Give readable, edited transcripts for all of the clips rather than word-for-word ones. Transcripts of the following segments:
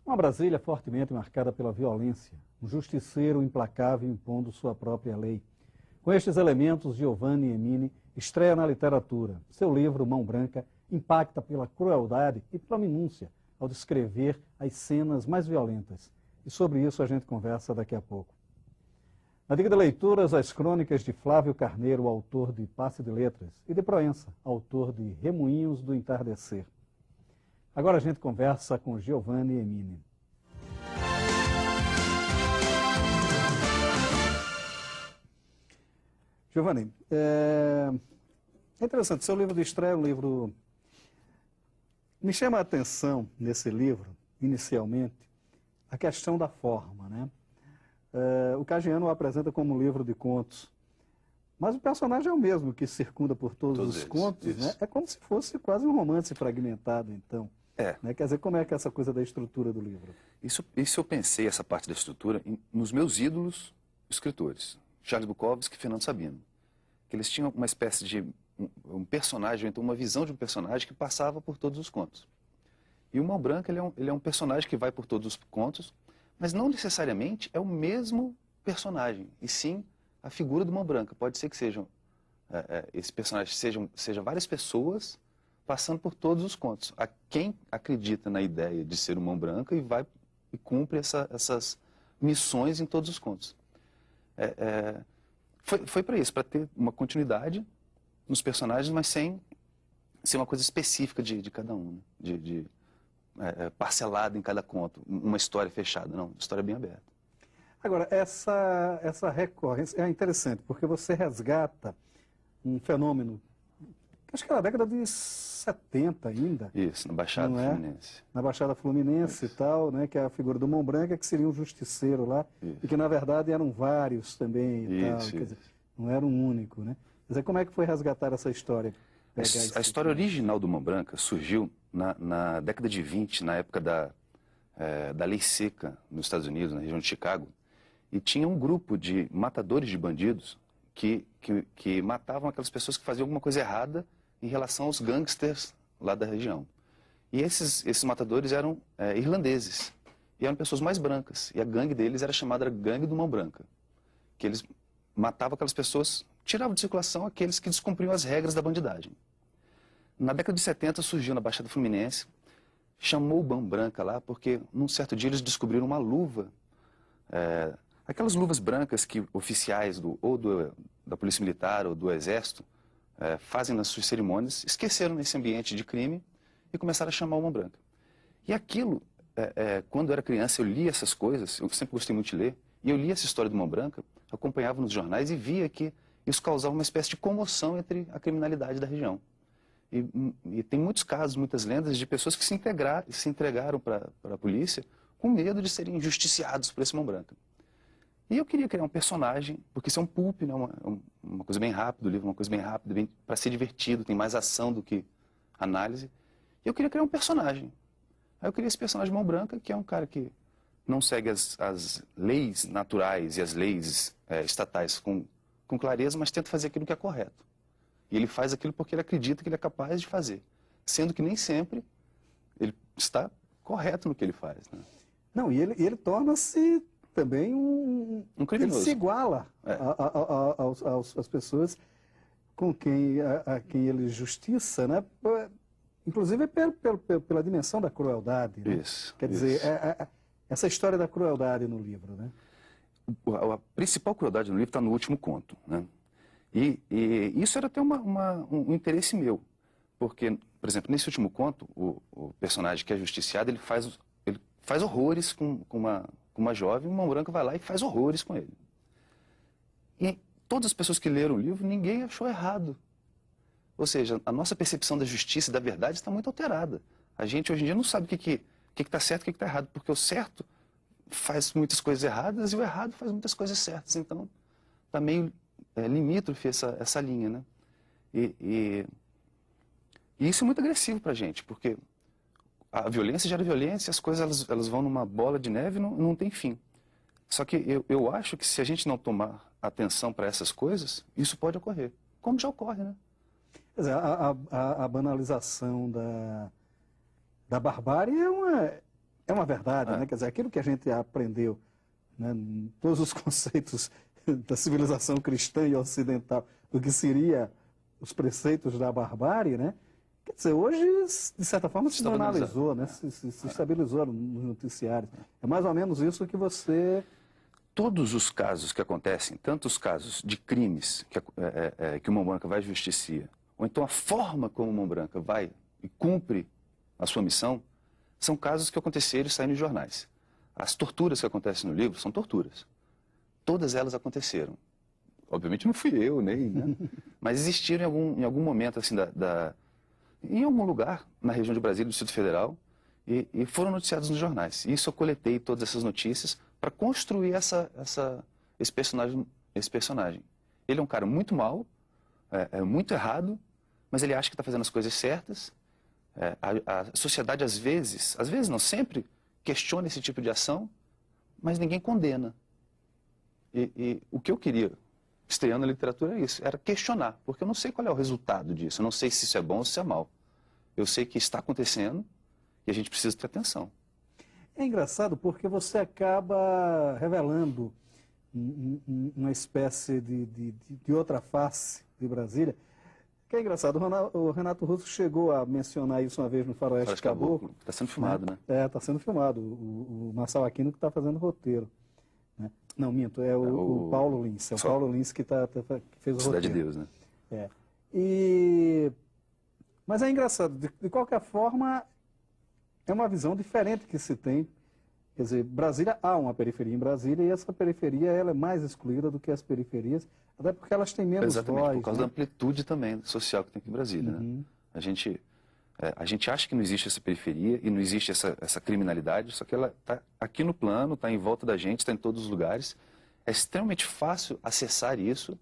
Uma Brasília fortemente marcada pela violência, um justiceiro implacável impondo sua própria lei. Com estes elementos, Giovanni Emini estreia na literatura. Seu livro, Mão Branca, impacta pela crueldade e pela minúcia ao descrever as cenas mais violentas. E sobre isso a gente conversa daqui a pouco. Na dica de leituras, as crônicas de Flávio Carneiro, autor de Passe de Letras, e de Proença, autor de Remoinhos do Entardecer. Agora a gente conversa com Giovanni Emini. Giovanni, é interessante, seu livro de estreia é um livro... Me chama a atenção nesse livro, inicialmente, a questão da forma, né? O Caggiano o apresenta como um livro de contos, mas o personagem é o mesmo que circunda por todos os contos, né? É como se fosse quase um romance fragmentado, então. Né? Quer dizer, como é que é essa coisa da estrutura do livro? Isso eu pensei, essa parte da estrutura, nos meus ídolos escritores, Charles Bukowski e Fernando Sabino. Que eles tinham uma espécie de um personagem, então uma visão de um personagem que passava por todos os contos. E o Mão Branca, ele é um personagem que vai por todos os contos, mas não necessariamente é o mesmo personagem, e sim a figura do Mão Branca. Pode ser que esse personagem seja várias pessoas passando por todos os contos. A quem acredita na ideia de ser o Mão Branca e cumpre essas missões em todos os contos. Foi para isso, para ter uma continuidade nos personagens, mas sem ser uma coisa específica de cada um, né? Parcelada em cada conto, uma história fechada, não, uma história bem aberta. Agora, essa recorrência é interessante, porque você resgata um fenômeno, acho que era da década de 70 ainda. Isso, na Baixada Fluminense. Na Baixada Fluminense e tal, né, que é a figura do Mão Branca, que seria um justiceiro lá, e que na verdade eram vários também e tal, quer dizer, não era um único, né? Quer dizer, como é que foi resgatar essa história? A história original do Mão Branca surgiu na década de 20, na época da lei seca nos Estados Unidos, na região de Chicago, e tinha um grupo de matadores de bandidos que matavam aquelas pessoas que faziam alguma coisa errada em relação aos gangsters lá da região. E esses matadores eram irlandeses, e eram pessoas mais brancas, e a gangue deles era chamada Gangue do Mão Branca, que eles matavam aquelas pessoas, tiravam de circulação aqueles que descumpriam as regras da bandidagem. Na década de 70 surgiu na Baixada Fluminense, chamou o Mão Branca lá, porque num certo dia eles descobriram uma luva, aquelas luvas brancas que oficiais da Polícia Militar ou do Exército fazem nas suas cerimônias, esqueceram nesse ambiente de crime e começaram a chamar o Mão Branca. E aquilo, quando eu era criança, eu lia essas coisas, eu sempre gostei muito de ler, e eu lia essa história do Mão Branca, acompanhava nos jornais e via que isso causava uma espécie de comoção entre a criminalidade da região. E tem muitos casos, muitas lendas de pessoas que se entregaram para a polícia com medo de serem justiciados por esse Mão Branca. E eu queria criar um personagem, porque isso é um pulp, né? Uma coisa bem rápida, o livro é uma coisa bem rápida, para ser divertido, tem mais ação do que análise. E eu queria criar um personagem. Aí eu criei esse personagem Mão Branca, que é um cara que não segue as leis naturais e as leis estatais com clareza, mas tenta fazer aquilo que é correto. E ele faz aquilo porque ele acredita que ele é capaz de fazer, sendo que nem sempre ele está correto no que ele faz, né? Não, e ele torna-se também um criminoso. Ele se iguala às pessoas com a quem ele justiça, né? Inclusive pela dimensão da crueldade. Né? Isso. Quer dizer, essa história da crueldade no livro, né? A principal crueldade no livro está no último conto, né? E isso era até um interesse meu, porque, por exemplo, nesse último conto, o personagem que é justiciado, ele faz horrores com uma jovem, o Mão Branca vai lá e faz horrores com ele. E todas as pessoas que leram o livro, ninguém achou errado. Ou seja, a nossa percepção da justiça e da verdade está muito alterada. A gente hoje em dia não sabe o que está certo e o que está errado, porque o certo faz muitas coisas erradas e o errado faz muitas coisas certas. Então, está meio limítrofe essa linha, né? E isso é muito agressivo para a gente, porque a violência gera violência, as coisas elas vão numa bola de neve e não tem fim. Só que eu acho que se a gente não tomar atenção para essas coisas, isso pode ocorrer, como já ocorre, né? Quer dizer, a banalização da barbárie é uma verdade, né? Quer dizer, aquilo que a gente aprendeu, né, todos os conceitos da civilização cristã e ocidental, do que seria os preceitos da barbárie, né? Quer dizer, hoje, de certa forma, se banalizou, né? Se estabilizou nos noticiários. É mais ou menos isso que você... Todos os casos que acontecem, tanto os casos de crimes que o Mão Branca vai justicia, ou então a forma como o Mão Branca vai e cumpre a sua missão, são casos que aconteceram e saem nos jornais. As torturas que acontecem no livro são torturas. Todas elas aconteceram. Obviamente não fui eu, nem, né? Mas existiram em algum momento, assim, em algum lugar na região de Brasília, do Distrito Federal, e foram noticiados nos jornais. E isso eu coletei todas essas notícias para construir esse personagem. Ele é um cara muito mau, muito errado, mas ele acha que está fazendo as coisas certas. A sociedade, às vezes não, sempre questiona esse tipo de ação, mas ninguém condena. E o que eu queria, estreando a literatura, é isso, era questionar, porque eu não sei qual é o resultado disso, eu não sei se isso é bom ou se é mal. Eu sei que está acontecendo e a gente precisa ter atenção. É engraçado porque você acaba revelando uma espécie de outra face de Brasília. Que é engraçado, o Renato Russo chegou a mencionar isso uma vez no Faroeste Caboclo. Está sendo filmado, né? Está sendo filmado. O Marçal Aquino que está fazendo o roteiro. Né? Não, minto, é o Paulo Lins. É o Paulo Lins que fez o Cidade roteiro. de Deus, né? Mas é engraçado, de qualquer forma, é uma visão diferente que se tem. Quer dizer, Brasília, há uma periferia em Brasília e essa periferia ela é mais excluída do que as periferias, até porque elas têm menos Exatamente, voz. por causa né? da amplitude também social que tem aqui em Brasília. Né? A gente acha que não existe essa periferia e não existe essa criminalidade, só que ela está aqui no plano, está em volta da gente, está em todos os lugares. É extremamente fácil acessar isso,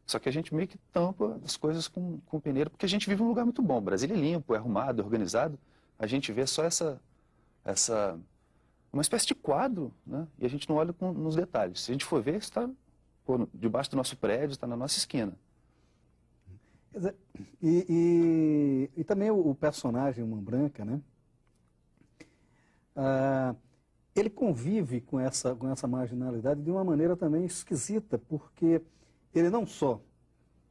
só que a gente meio que tampa as coisas com peneira, porque a gente vive num lugar muito bom. Brasília é limpo, é arrumado, é organizado. A gente vê só uma espécie de quadro, né? E a gente não olha nos detalhes. Se a gente for ver, está debaixo do nosso prédio, está na nossa esquina. Quer dizer, e também o personagem, o Mão Branca, né? Ele convive com essa marginalidade de uma maneira também esquisita, porque ele não só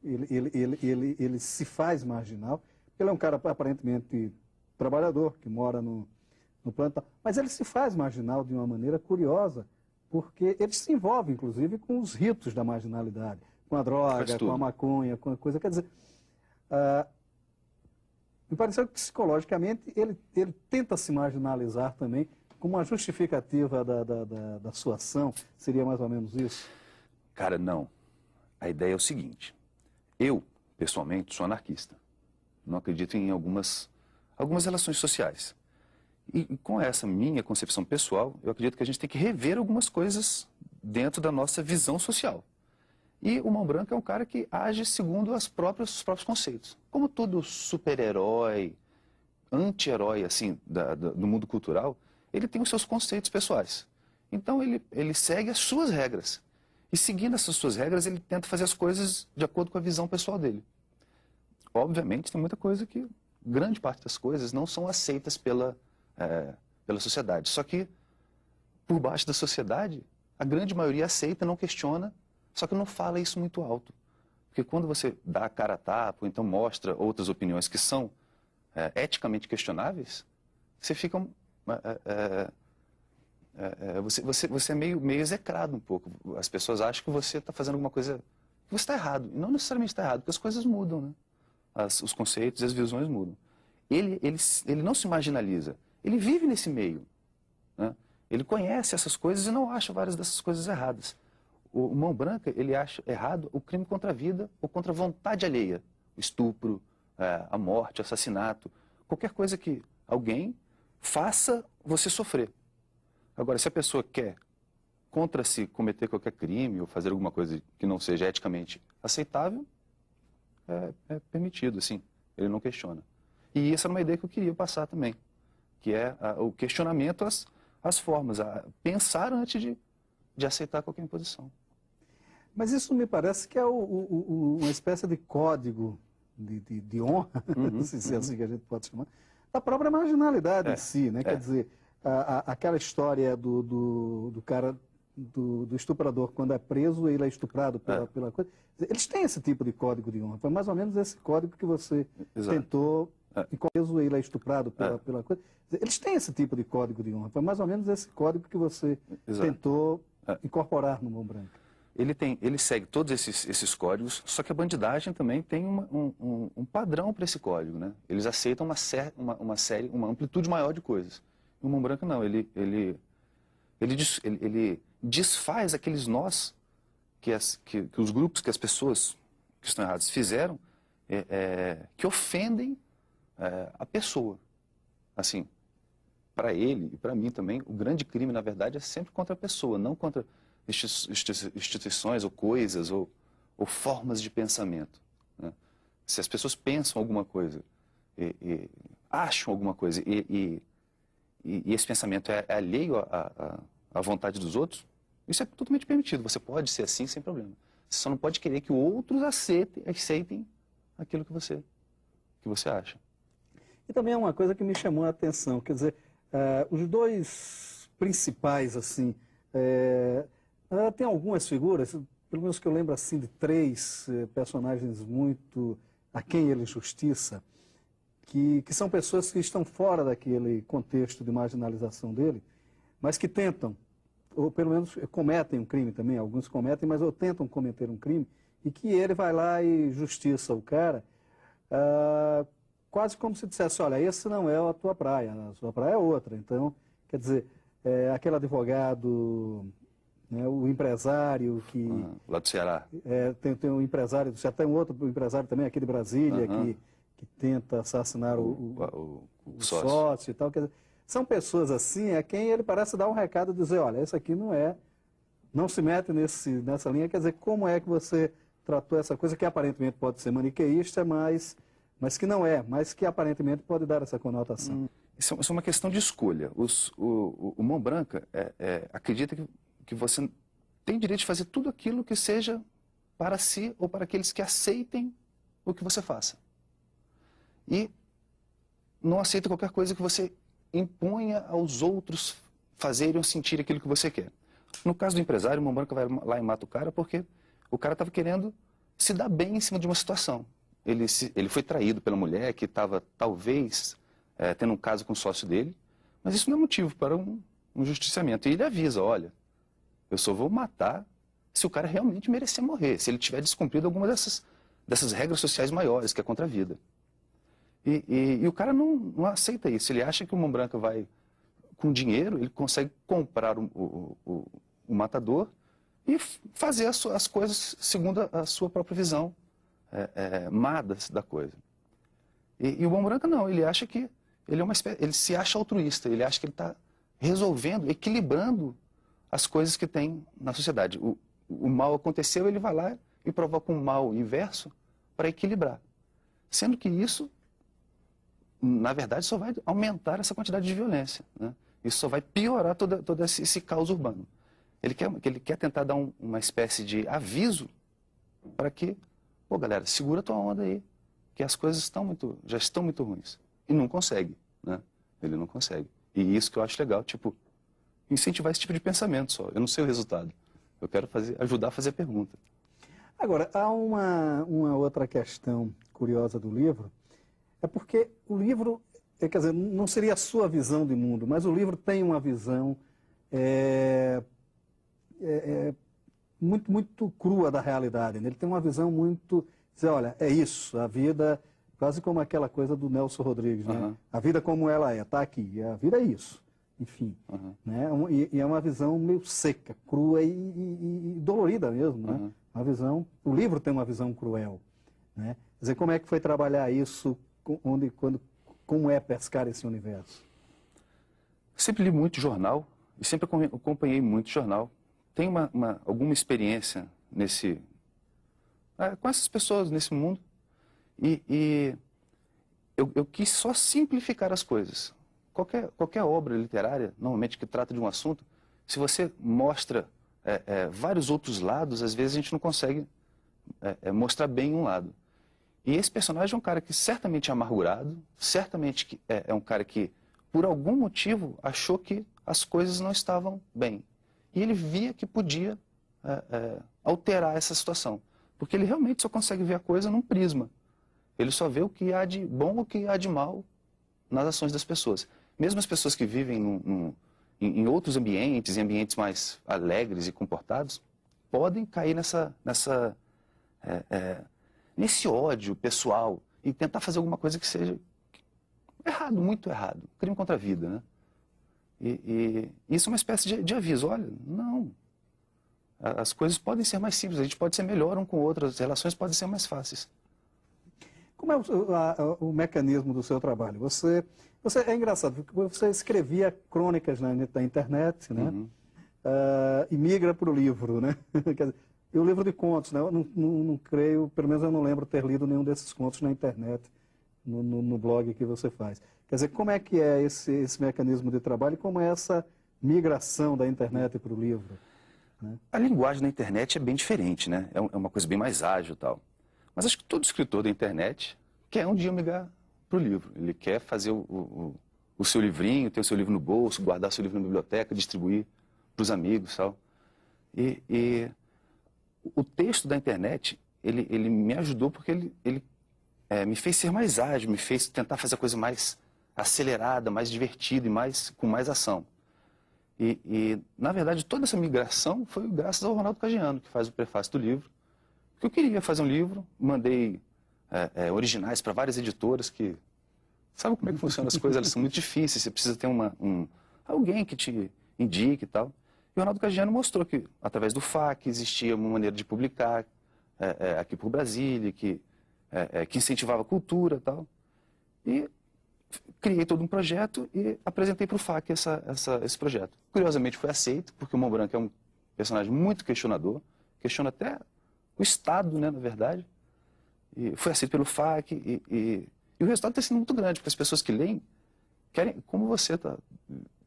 ele se faz marginal, ele é um cara aparentemente trabalhador, que mora no plano, mas ele se faz marginal de uma maneira curiosa, porque ele se envolve, inclusive, com os ritos da marginalidade, com a droga, com a maconha, com a coisa. Quer dizer, me pareceu que psicologicamente ele tenta se marginalizar também, como uma justificativa da sua ação. Seria mais ou menos isso? Cara, não. A ideia é o seguinte. Eu, pessoalmente, sou anarquista. Não acredito em algumas relações sociais. E com essa minha concepção pessoal, eu acredito que a gente tem que rever algumas coisas dentro da nossa visão social. E o Mão Branca é um cara que age segundo os próprios conceitos. Como todo super-herói, anti-herói assim, do mundo cultural, ele tem os seus conceitos pessoais. Então ele segue as suas regras. E seguindo essas suas regras, ele tenta fazer as coisas de acordo com a visão pessoal dele. Obviamente, tem muita coisa que, grande parte das coisas, não são aceitas pela sociedade. Só que, por baixo da sociedade, a grande maioria aceita, não questiona, só que não fala isso muito alto. Porque quando você dá a cara a tapa, ou então mostra outras opiniões que são eticamente questionáveis, você fica... você é meio execrado um pouco. As pessoas acham que você está fazendo alguma coisa... que você está errado. E não necessariamente está errado, porque as coisas mudam, né? Os conceitos e as visões mudam. Ele não se marginaliza. Ele vive nesse meio. Né? Ele conhece essas coisas e não acha várias dessas coisas erradas. O Mão Branca, ele acha errado o crime contra a vida ou contra a vontade alheia. O estupro, a morte, o assassinato. Qualquer coisa que alguém faça você sofrer. Agora, se a pessoa quer contra si cometer qualquer crime ou fazer alguma coisa que não seja eticamente aceitável, é permitido, assim. Ele não questiona. E essa era uma ideia que eu queria passar também, que é o questionamento às formas, a pensar antes de aceitar qualquer imposição. Mas isso me parece que é uma espécie de código de honra, se é assim que a gente pode chamar, da própria marginalidade em si, né? Quer dizer, aquela história do cara, do estuprador, quando é preso, ele é estuprado pela coisa. Eles têm esse tipo de código de honra. Foi mais ou menos esse código que você tentou. E preso, ele é estuprado pela coisa. Eles têm esse tipo de código de honra. Foi mais ou menos esse código que você tentou incorporar no Mão Branca. Ele segue todos esses códigos, só que a bandidagem também tem um padrão para esse código, né? Eles aceitam uma amplitude maior de coisas. E o Mão Branca não, ele desfaz aqueles nós que os grupos, que as pessoas que estão erradas fizeram, que ofendem a pessoa. Assim, para ele e para mim também, o grande crime, na verdade, é sempre contra a pessoa, não contra instituições ou coisas ou formas de pensamento, né? Se as pessoas pensam alguma coisa, acham alguma coisa e esse pensamento é alheio à vontade dos outros, isso é totalmente permitido. Você pode ser assim sem problema. Você só não pode querer que outros aceitem aquilo que você acha. E também é uma coisa que me chamou a atenção, quer dizer, os dois principais, assim, tem algumas figuras, pelo menos que eu lembro assim, de três personagens muito a quem ele justiça, que são pessoas que estão fora daquele contexto de marginalização dele, mas que tentam, ou pelo menos cometem um crime também, alguns cometem, mas ou tentam cometer um crime, e que ele vai lá e justiça o cara, quase como se dissesse, olha, esse não é a tua praia, a sua praia é outra. Então, quer dizer, aquele advogado, né, o empresário que... lá do Ceará. Tem um empresário do Ceará, tem um outro empresário também aqui de Brasília, que tenta assassinar o sócio e tal. Quer dizer, são pessoas assim a quem ele parece dar um recado e dizer, olha, esse aqui não se mete nessa linha. Quer dizer, como é que você tratou essa coisa que aparentemente pode ser maniqueísta, mas que não é, mas que aparentemente pode dar essa conotação. Isso é uma questão de escolha. O Mão Branca acredita que você tem direito de fazer tudo aquilo que seja para si ou para aqueles que aceitem o que você faça. E não aceita qualquer coisa que você imponha aos outros fazerem ou sentir aquilo que você quer. No caso do empresário, o Mão Branca vai lá e mata o cara porque o cara estava querendo se dar bem em cima de uma situação. Ele foi traído pela mulher que estava, talvez, tendo um caso com o sócio dele, mas isso não é motivo para um justiciamento. E ele avisa, olha, eu só vou matar se o cara realmente merecer morrer, se ele tiver descumprido alguma dessas regras sociais maiores, que é contra a vida. E o cara não aceita isso. Ele acha que o Mão Branca vai, com dinheiro, ele consegue comprar o matador e fazer as coisas segundo a sua própria visão má da coisa. E o Mão Branca não, ele acha que ele se acha altruísta, ele acha que ele está resolvendo, equilibrando as coisas que tem na sociedade. O mal aconteceu, ele vai lá e provoca um mal inverso para equilibrar. Sendo que isso, na verdade, só vai aumentar essa quantidade de violência, né? Isso só vai piorar todo esse caos urbano. Ele quer tentar dar uma espécie de aviso para que, pô, galera, segura tua onda aí, que as coisas já estão muito ruins. E não consegue, né? Ele não consegue. E isso que eu acho legal, tipo, incentivar esse tipo de pensamento só. Eu não sei o resultado. Eu quero ajudar a fazer a pergunta. Agora, há uma outra questão curiosa do livro, é porque o livro, quer dizer, não seria a sua visão de mundo, mas o livro tem uma visão muito, muito crua da realidade, né? Ele tem uma visão muito, dizer, olha, é isso, a vida, quase como aquela coisa do Nelson Rodrigues, né? A vida como ela está aqui, a vida é isso, enfim. Né? E é uma visão meio seca, crua e dolorida mesmo, né? Uma visão, o livro tem uma visão cruel, né? Quer dizer, como é que foi trabalhar isso, como é pescar esse universo? Sempre li muito jornal e sempre acompanhei muito jornal. Tenho alguma experiência com essas pessoas nesse mundo e eu quis só simplificar as coisas. Qualquer obra literária, normalmente que trata de um assunto, se você mostra vários outros lados, às vezes a gente não consegue mostrar bem um lado. E esse personagem é um cara que certamente é amargurado, certamente é um cara que por algum motivo, achou que as coisas não estavam bem. E ele via que podia alterar essa situação. Porque ele realmente só consegue ver a coisa num prisma. Ele só vê o que há de bom ou o que há de mal nas ações das pessoas. Mesmo as pessoas que vivem em outros ambientes, em ambientes mais alegres e comportados, podem cair nesse ódio pessoal e tentar fazer alguma coisa que seja errado, muito errado. Crime contra a vida, né? E isso é uma espécie de aviso. Olha, não. As coisas podem ser mais simples, a gente pode ser melhor um com o outro, as relações podem ser mais fáceis. Como é o mecanismo do seu trabalho? É engraçado, porque você escrevia crônicas na internet, né? Uhum. E migra para o livro, né? E o livro de contos, né? Eu não creio, pelo menos eu não lembro ter lido nenhum desses contos na internet, no blog que você faz. Quer dizer, como é que é esse mecanismo de trabalho e como é essa migração da internet para o livro? Né? A linguagem da internet é bem diferente, né? É uma coisa bem mais ágil e tal. Mas acho que todo escritor da internet quer um dia migrar para o livro. Ele quer fazer o seu livrinho, ter o seu livro no bolso, guardar o seu livro na biblioteca, distribuir para os amigos e tal. E o texto da internet, ele me ajudou porque ele me fez ser mais ágil, me fez tentar fazer a coisa mais acelerada, mais divertida e com mais ação. E, na verdade, toda essa migração foi graças ao Ronaldo Caggiano, que faz o prefácio do livro. Porque eu queria fazer um livro, mandei originais para várias editoras que... Sabe como é que funcionam as coisas? Elas são muito difíceis, você precisa ter alguém que te indique e tal. E o Ronaldo Caggiano mostrou que, através do FAQ, existia uma maneira de publicar aqui por Brasília, que incentivava a cultura e tal. E criei todo um projeto e apresentei para o FAQ esse projeto. Curiosamente foi aceito, porque o Mão Branca é um personagem muito questionador, questiona até o Estado, né, na verdade. E foi aceito pelo FAQ e o resultado tem sido muito grande, porque as pessoas que leem querem, como você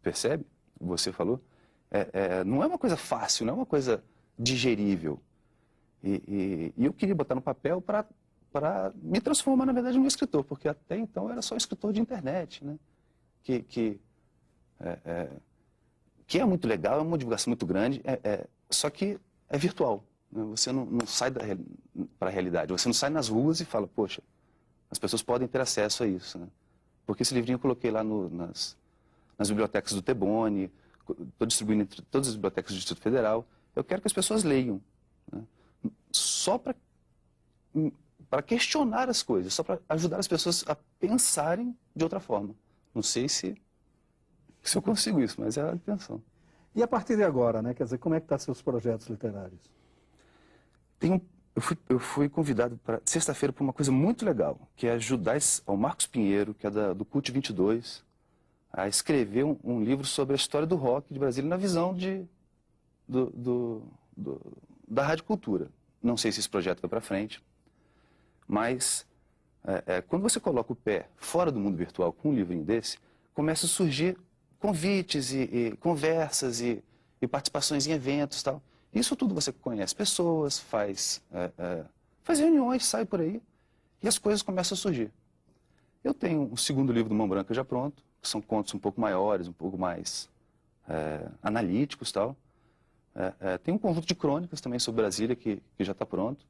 percebe, você falou, não é uma coisa fácil, não é uma coisa digerível. E eu queria botar no papel para me transformar, na verdade, num escritor, porque até então eu era só escritor de internet, né? Que é muito legal, é uma divulgação muito grande, só que é virtual. Né? Você não sai para a realidade, você não sai nas ruas e fala, poxa, as pessoas podem ter acesso a isso. Né? Porque esse livrinho eu coloquei lá nas bibliotecas do Tebone, estou distribuindo entre todas as bibliotecas do Distrito Federal. Eu quero que as pessoas leiam, né? Só para questionar as coisas, só para ajudar as pessoas a pensarem de outra forma. Não sei se eu consigo isso, mas é a intenção. E a partir de agora, né? Quer dizer, como é que estão seus projetos literários? Eu fui convidado para sexta-feira para uma coisa muito legal, que é ajudar ao Marcos Pinheiro, que é do CUT 22, a escrever um livro sobre a história do rock de Brasília na visão da Rádio Cultura. Não sei se esse projeto vai para frente, mas quando você coloca o pé fora do mundo virtual com um livrinho desse, começa a surgir convites e conversas e participações em eventos e tal. Isso tudo você conhece pessoas, faz reuniões, sai por aí e as coisas começam a surgir. Eu tenho um segundo livro do Mão Branca já pronto, que são contos um pouco maiores, um pouco mais analíticos e tal. Tem um conjunto de crônicas também sobre Brasília que já está pronto.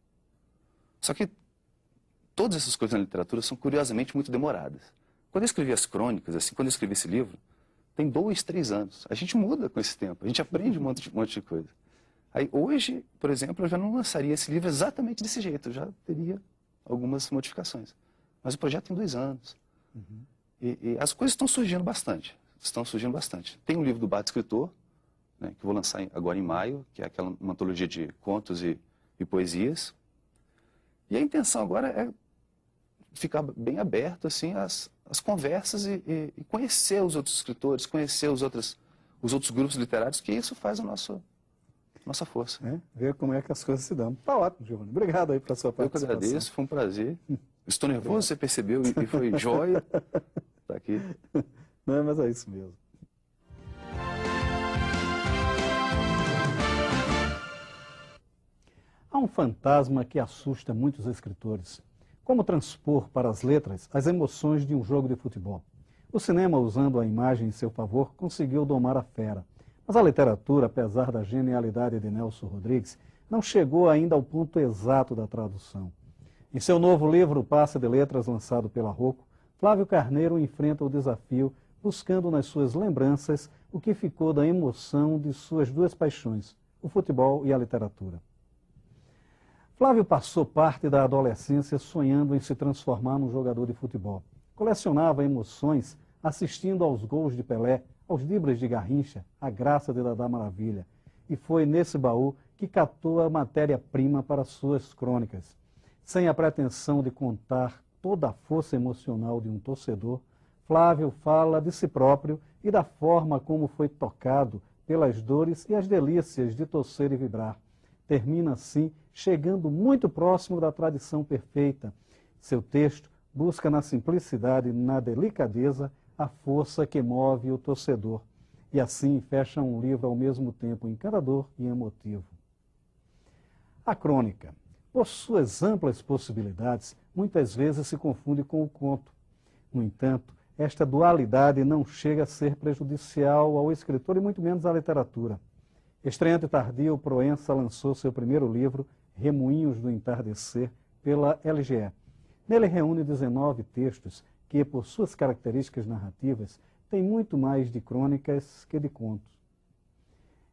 Só que todas essas coisas na literatura são curiosamente muito demoradas. Quando eu escrevi as crônicas, assim, quando eu escrevi esse livro, tem 2, 3 anos. A gente muda com esse tempo, a gente aprende um monte de coisa. Aí hoje, por exemplo, eu já não lançaria esse livro exatamente desse jeito, eu já teria algumas modificações. Mas o projeto tem 2 anos. Uhum. E as coisas estão surgindo bastante. Tem um livro do Bar do Escritor, né, que eu vou lançar agora em maio, que é uma antologia de contos e poesias. E a intenção agora é ficar bem aberto assim, às conversas e conhecer os outros escritores, conhecer os outros grupos literários, que isso faz a nossa força. Ver como é que as coisas se dão. Tá ótimo, Giovanni. Obrigado aí pela sua participação. Eu que agradeço, foi um prazer. Estou nervoso, você percebeu, e foi jóia estar aqui. Não, mas é isso mesmo. Há um fantasma que assusta muitos escritores. Como transpor para as letras as emoções de um jogo de futebol? O cinema, usando a imagem em seu favor, conseguiu domar a fera. Mas a literatura, apesar da genialidade de Nelson Rodrigues, não chegou ainda ao ponto exato da tradução. Em seu novo livro, Passe de Letras, lançado pela Rocco, Flávio Carneiro enfrenta o desafio buscando nas suas lembranças o que ficou da emoção de suas duas paixões, o futebol e a literatura. Flávio passou parte da adolescência sonhando em se transformar num jogador de futebol. Colecionava emoções assistindo aos gols de Pelé, aos dribles de Garrincha, à graça de Dadá Maravilha. E foi nesse baú que catou a matéria-prima para suas crônicas. Sem a pretensão de contar toda a força emocional de um torcedor, Flávio fala de si próprio e da forma como foi tocado pelas dores e as delícias de torcer e vibrar. Termina assim, chegando muito próximo da tradição perfeita. Seu texto busca na simplicidade e na delicadeza a força que move o torcedor. E assim fecha um livro ao mesmo tempo encantador e emotivo. A crônica, por suas amplas possibilidades, muitas vezes se confunde com o conto. No entanto, esta dualidade não chega a ser prejudicial ao escritor e muito menos à literatura. Estreante e tardio, Proença lançou seu primeiro livro, Remoinhos do Entardecer, pela LGE. Nele reúne 19 textos que, por suas características narrativas, têm muito mais de crônicas que de contos.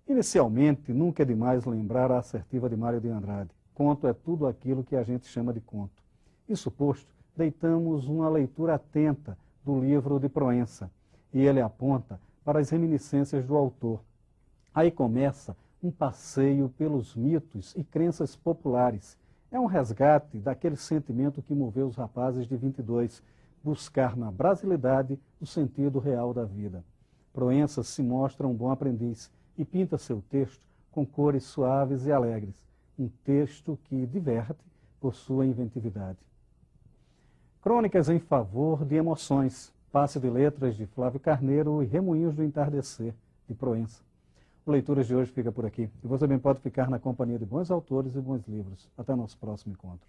Inicialmente, nunca é demais lembrar a assertiva de Mário de Andrade. Conto é tudo aquilo que a gente chama de conto. Isso posto, deitamos uma leitura atenta do livro de Proença, e ele aponta para as reminiscências do autor. Aí começa um passeio pelos mitos e crenças populares. É um resgate daquele sentimento que moveu os rapazes de 22, buscar na brasilidade o sentido real da vida. Proença se mostra um bom aprendiz e pinta seu texto com cores suaves e alegres. Um texto que diverte por sua inventividade. Crônicas em favor de emoções, Passe de Letras de Flávio Carneiro e Remoinhos do Entardecer de Proença. O Leituras de hoje fica por aqui. E você também pode ficar na companhia de bons autores e bons livros. Até o nosso próximo encontro.